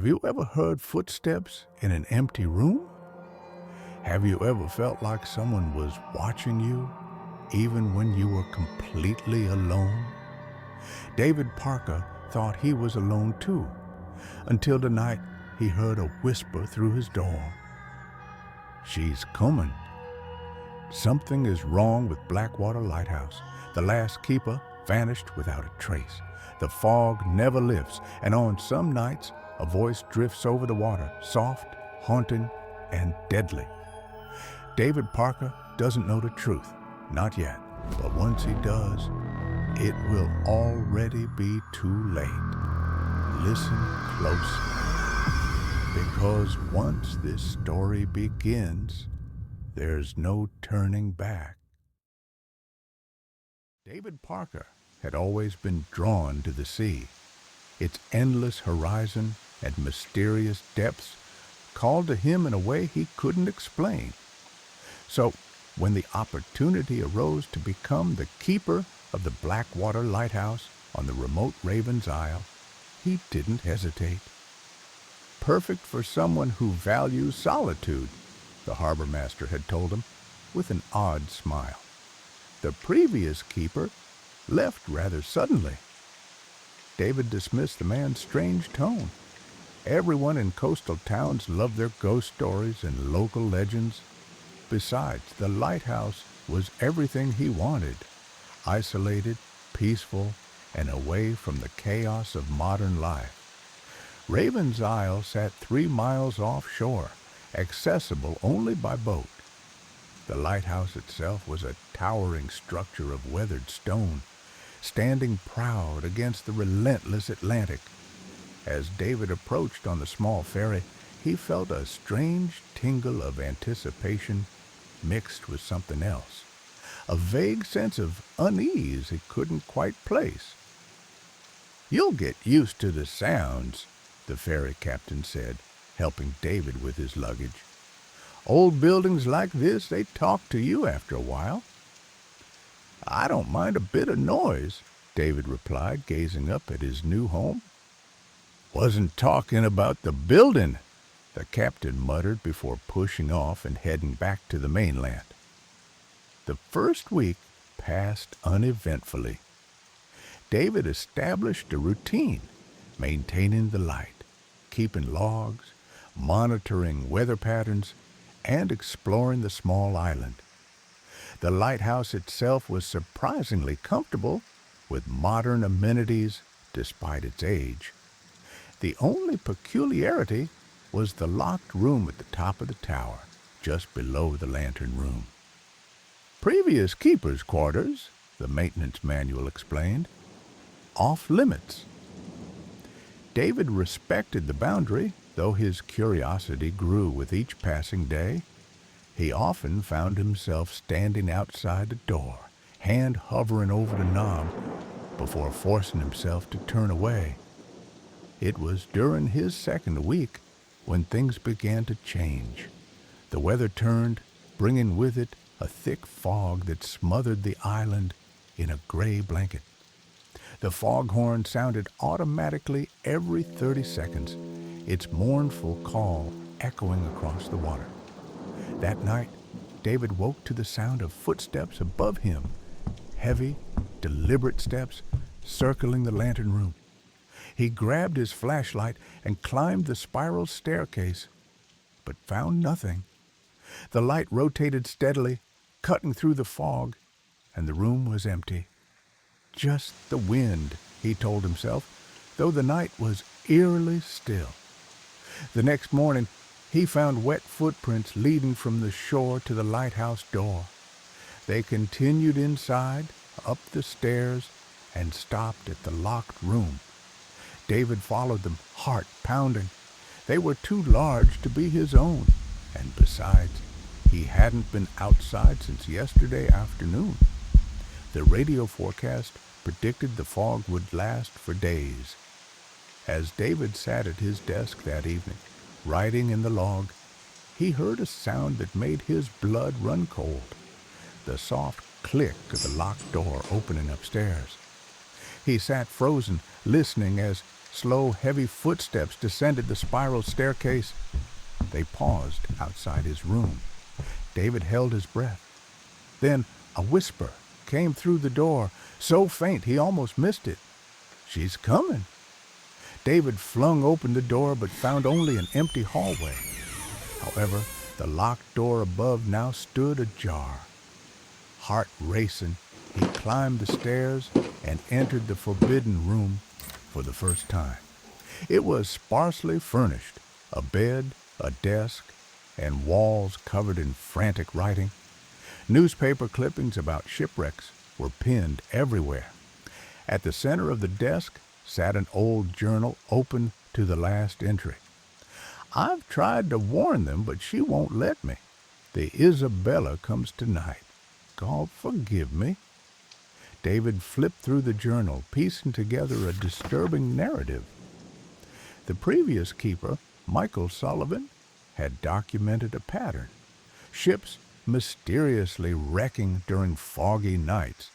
Have you ever heard footsteps in an empty room? Have you ever felt like someone was watching you, even when you were completely alone? David Parker thought he was alone too, until the night he heard a whisper through his door. "She's coming." Something is wrong with Blackwater Lighthouse. The last keeper vanished without a trace. The fog never lifts, and on some nights, a voice drifts over the water, soft, haunting, and deadly. David Parker doesn't know the truth, not yet, but once he does, it will already be too late. Listen closely, because once this story begins, there's no turning back. David Parker had always been drawn to the sea. Its endless horizon and mysterious depths called to him in a way he couldn't explain. So, when the opportunity arose to become the keeper of the Blackwater Lighthouse on the remote Raven's Isle, he didn't hesitate. Perfect for someone who values solitude, the harbor master had told him, with an odd smile. The previous keeper left rather suddenly. David dismissed the man's strange tone. Everyone in coastal towns loved their ghost stories and local legends. Besides, the lighthouse was everything he wanted: isolated, peaceful, and away from the chaos of modern life. Raven's Isle sat 3 miles offshore, accessible only by boat. The lighthouse itself was a towering structure of weathered stone, standing proud against the relentless Atlantic. As David approached on the small ferry, he felt a strange tingle of anticipation mixed with something else, a vague sense of unease he couldn't quite place. "You'll get used to the sounds," the ferry captain said, helping David with his luggage. "Old buildings like this, they talk to you after a while." "I don't mind a bit of noise," David replied, gazing up at his new home. "Wasn't talking about the building," the captain muttered before pushing off and heading back to the mainland. The first week passed uneventfully. David established a routine, maintaining the light, keeping logs, monitoring weather patterns, and exploring the small island. The lighthouse itself was surprisingly comfortable, with modern amenities despite its age. The only peculiarity was the locked room at the top of the tower, just below the lantern room. "Previous keeper's quarters," the maintenance manual explained. "Off limits." David respected the boundary, though his curiosity grew with each passing day. He often found himself standing outside the door, hand hovering over the knob, before forcing himself to turn away. It was during his second week when things began to change. The weather turned, bringing with it a thick fog that smothered the island in a gray blanket. The foghorn sounded automatically every 30 seconds, its mournful call echoing across the water. That night, David woke to the sound of footsteps above him, heavy, deliberate steps circling the lantern room. He grabbed his flashlight and climbed the spiral staircase, but found nothing. The light rotated steadily, cutting through the fog, and the room was empty. Just the wind, he told himself, though the night was eerily still. The next morning, he found wet footprints leading from the shore to the lighthouse door. They continued inside, up the stairs, and stopped at the locked room. David followed them, heart pounding. They were too large to be his own, and besides, he hadn't been outside since yesterday afternoon. The radio forecast predicted the fog would last for days. As David sat at his desk that evening, writing in the log, he heard a sound that made his blood run cold: the soft click of the locked door opening upstairs. He sat frozen, listening as Slow, heavy footsteps descended the spiral staircase. They paused outside his room. David held his breath. Then a whisper came through the door, so faint he almost missed it. "She's coming." David flung open the door but found only an empty hallway. However, the locked door above now stood ajar. Heart racing, he climbed the stairs and entered the forbidden room for the first time. It was sparsely furnished, a bed, a desk, and walls covered in frantic writing. Newspaper clippings about shipwrecks were pinned everywhere. At the center of the desk sat an old journal open to the last entry. "I've tried to warn them, but she won't let me. The Isabella comes tonight. God forgive me." David flipped through the journal, piecing together a disturbing narrative. The previous keeper, Michael Sullivan, had documented a pattern. Ships mysteriously wrecking during foggy nights,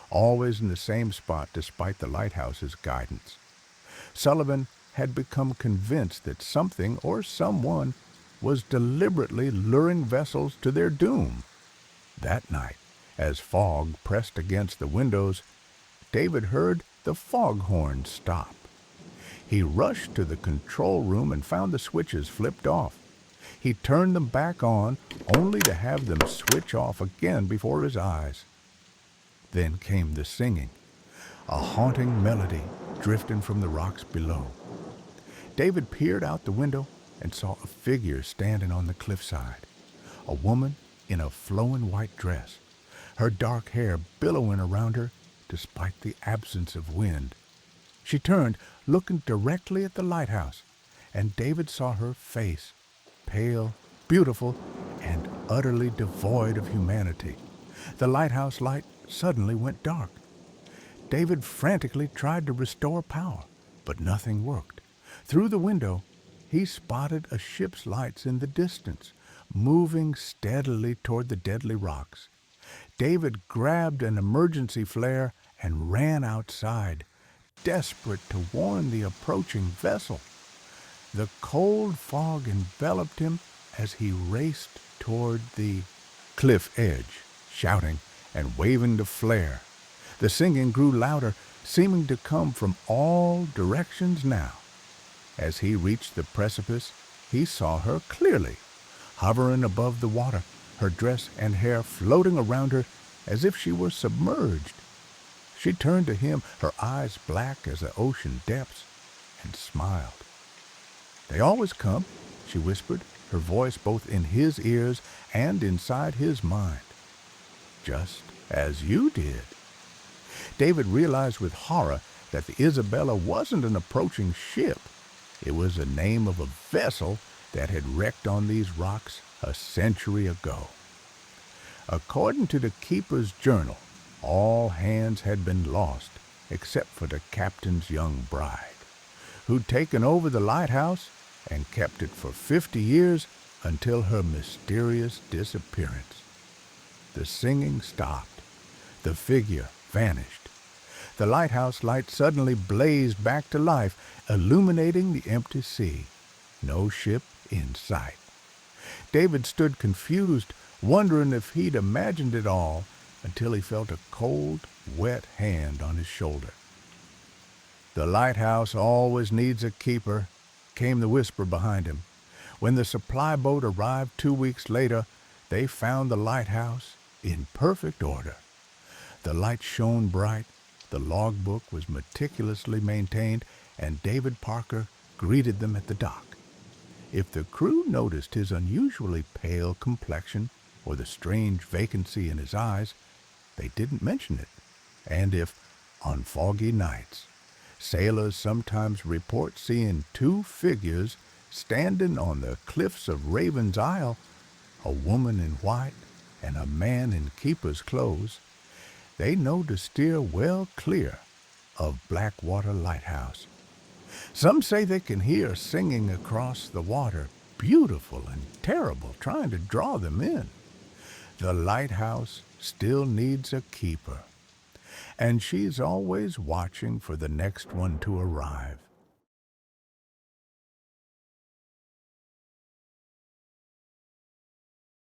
always in the same spot despite the lighthouse's guidance. Sullivan had become convinced that something or someone was deliberately luring vessels to their doom. That night, as fog pressed against the windows, David heard the foghorn stop. He rushed to the control room and found the switches flipped off. He turned them back on, only to have them switch off again before his eyes. Then came the singing, a haunting melody drifting from the rocks below. David peered out the window and saw a figure standing on the cliffside, a woman in a flowing white dress, her dark hair billowing around her despite the absence of wind. She turned, looking directly at the lighthouse, and David saw her face, pale, beautiful, and utterly devoid of humanity. The lighthouse light suddenly went dark. David frantically tried to restore power, but nothing worked. Through the window, he spotted a ship's lights in the distance, moving steadily toward the deadly rocks. David grabbed an emergency flare and ran outside, desperate to warn the approaching vessel. The cold fog enveloped him as he raced toward the cliff edge, shouting and waving the flare. The singing grew louder, seeming to come from all directions now. As he reached the precipice, he saw her clearly, hovering above the water, her dress and hair floating around her as if she were submerged. She turned to him, her eyes black as the ocean depths, and smiled. "They always come," she whispered, her voice both in his ears and inside his mind. "Just as you did." David realized with horror that the Isabella wasn't an approaching ship. It was the name of a vessel that had wrecked on these rocks a century ago. According to the keeper's journal, all hands had been lost except for the captain's young bride, who'd taken over the lighthouse and kept it for 50 years until her mysterious disappearance. The singing stopped. The figure vanished. The lighthouse light suddenly blazed back to life, illuminating the empty sea. No ship in sight. David stood confused, wondering if he'd imagined it all, until he felt a cold, wet hand on his shoulder. "The lighthouse always needs a keeper," came the whisper behind him. When the supply boat arrived 2 weeks later, they found the lighthouse in perfect order. The light shone bright, the logbook was meticulously maintained, and David Parker greeted them at the dock. If the crew noticed his unusually pale complexion or the strange vacancy in his eyes, they didn't mention it. And if, on foggy nights, sailors sometimes report seeing two figures standing on the cliffs of Raven's Isle, a woman in white and a man in keeper's clothes, they know to steer well clear of Blackwater Lighthouse. Some say they can hear singing across the water, beautiful and terrible, trying to draw them in. The lighthouse still needs a keeper, and she's always watching for the next one to arrive.